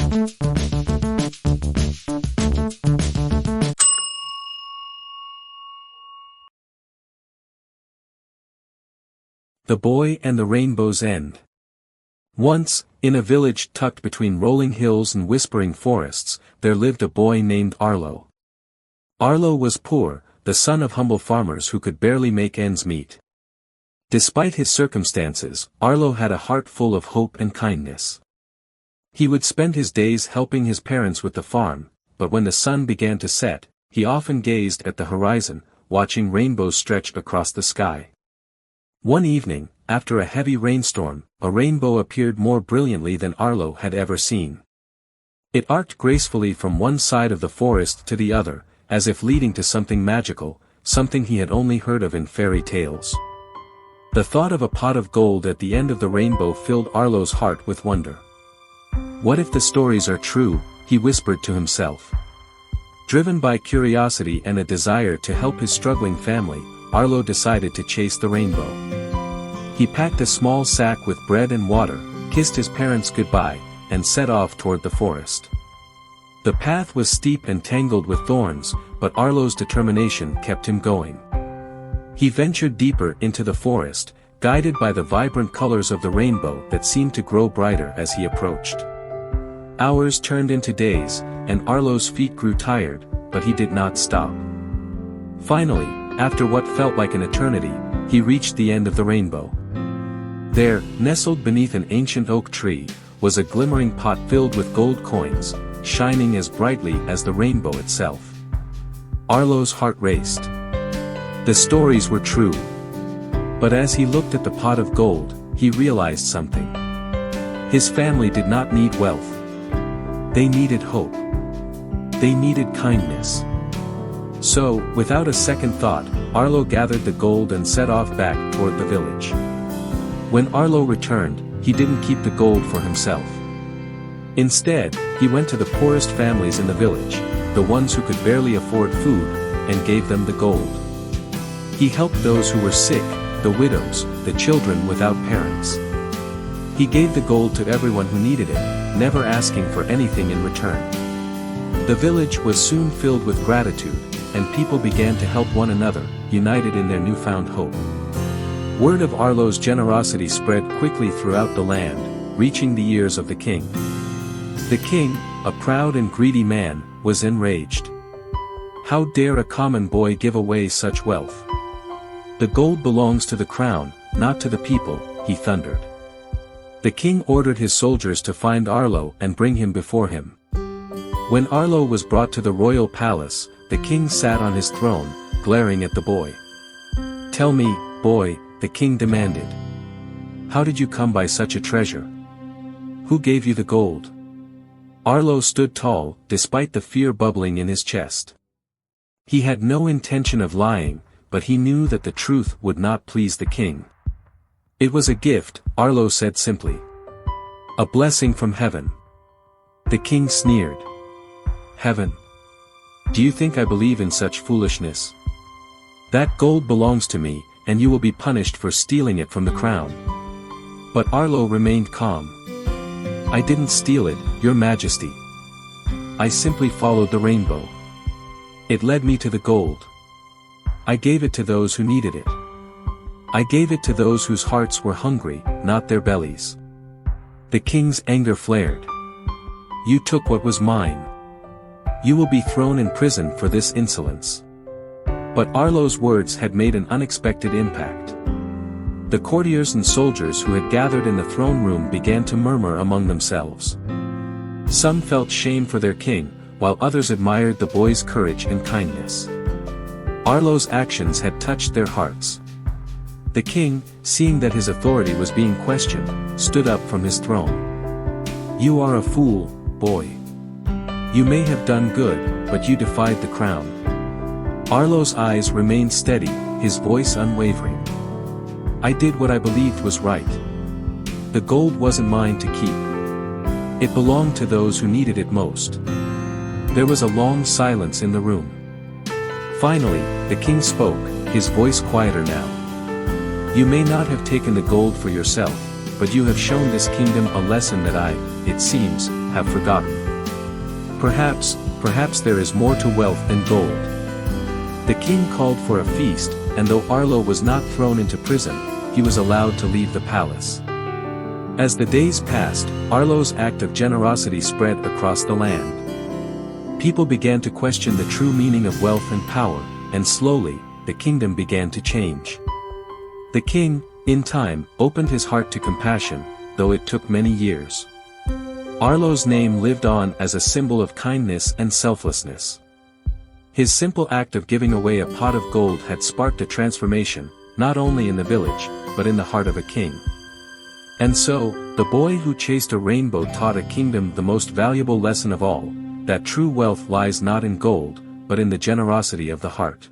The Boy and the Rainbow's End. Once, in a village tucked between rolling hills and whispering forests, there lived a boy named Arlo. Arlo was poor, the son of humble farmers who could barely make ends meet. Despite his circumstances, Arlo had a heart full of hope and kindness. He would spend his days helping his parents with the farm, but when the sun began to set, he often gazed at the horizon, watching rainbows stretch across the sky. One evening, after a heavy rainstorm, a rainbow appeared more brilliantly than Arlo had ever seen. It arced gracefully from one side of the forest to the other, as if leading to something magical, something he had only heard of in fairy tales. The thought of a pot of gold at the end of the rainbow filled Arlo's heart with wonder. What if the stories are true, he whispered to himself. Driven by curiosity and a desire to help his struggling family, Arlo decided to chase the rainbow. He packed a small sack with bread and water, kissed his parents goodbye, and set off toward the forest. The path was steep and tangled with thorns, but Arlo's determination kept him going. He ventured deeper into the forest, guided by the vibrant colors of the rainbow that seemed to grow brighter as he approached. Hours turned into days, and Arlo's feet grew tired, but he did not stop. Finally, after what felt like an eternity, he reached the end of the rainbow. There, nestled beneath an ancient oak tree, was a glimmering pot filled with gold coins, shining as brightly as the rainbow itself. Arlo's heart raced. The stories were true. But as he looked at the pot of gold, he realized something. His family did not need wealth. They needed hope. They needed kindness. So, without a second thought, Arlo gathered the gold and set off back toward the village. When Arlo returned, he didn't keep the gold for himself. Instead, he went to the poorest families in the village, the ones who could barely afford food, and gave them the gold. He helped those who were sick, the widows, the children without parents. He gave the gold to everyone who needed it, never asking for anything in return. The village was soon filled with gratitude, and people began to help one another, united in their newfound hope. Word of Arlo's generosity spread quickly throughout the land, reaching the ears of the king. The king, a proud and greedy man, was enraged. How dare a common boy give away such wealth? The gold belongs to the crown, not to the people, he thundered. The king ordered his soldiers to find Arlo and bring him before him. When Arlo was brought to the royal palace, the king sat on his throne, glaring at the boy. "Tell me, boy," the king demanded. "How did you come by such a treasure? Who gave you the gold?" Arlo stood tall, despite the fear bubbling in his chest. He had no intention of lying, but he knew that the truth would not please the king. "It was a gift," Arlo said simply. "A blessing from heaven." The king sneered. "Heaven? Do you think I believe in such foolishness? That gold belongs to me, and you will be punished for stealing it from the crown." But Arlo remained calm. "I didn't steal it, Your Majesty. I simply followed the rainbow. It led me to the gold. I gave it to those who needed it. I gave it to those whose hearts were hungry, not their bellies." The king's anger flared. "You took what was mine. You will be thrown in prison for this insolence." But Arlo's words had made an unexpected impact. The courtiers and soldiers who had gathered in the throne room began to murmur among themselves. Some felt shame for their king, while others admired the boy's courage and kindness. Arlo's actions had touched their hearts. The king, seeing that his authority was being questioned, stood up from his throne. "You are a fool, boy. You may have done good, but you defied the crown." Arlo's eyes remained steady, his voice unwavering. "I did what I believed was right. The gold wasn't mine to keep. It belonged to those who needed it most." There was a long silence in the room. Finally, the king spoke, his voice quieter now. "You may not have taken the gold for yourself, but you have shown this kingdom a lesson that I, it seems, have forgotten. Perhaps there is more to wealth than gold. The king called for a feast, and though Arlo was not thrown into prison, he was allowed to leave the palace. As the days passed, Arlo's act of generosity spread across the land. People began to question the true meaning of wealth and power, and slowly, the kingdom began to change. The king, in time, opened his heart to compassion, though it took many years. Arlo's name lived on as a symbol of kindness and selflessness. His simple act of giving away a pot of gold had sparked a transformation, not only in the village, but in the heart of a king. And so, the boy who chased a rainbow taught a kingdom the most valuable lesson of all, that true wealth lies not in gold, but in the generosity of the heart.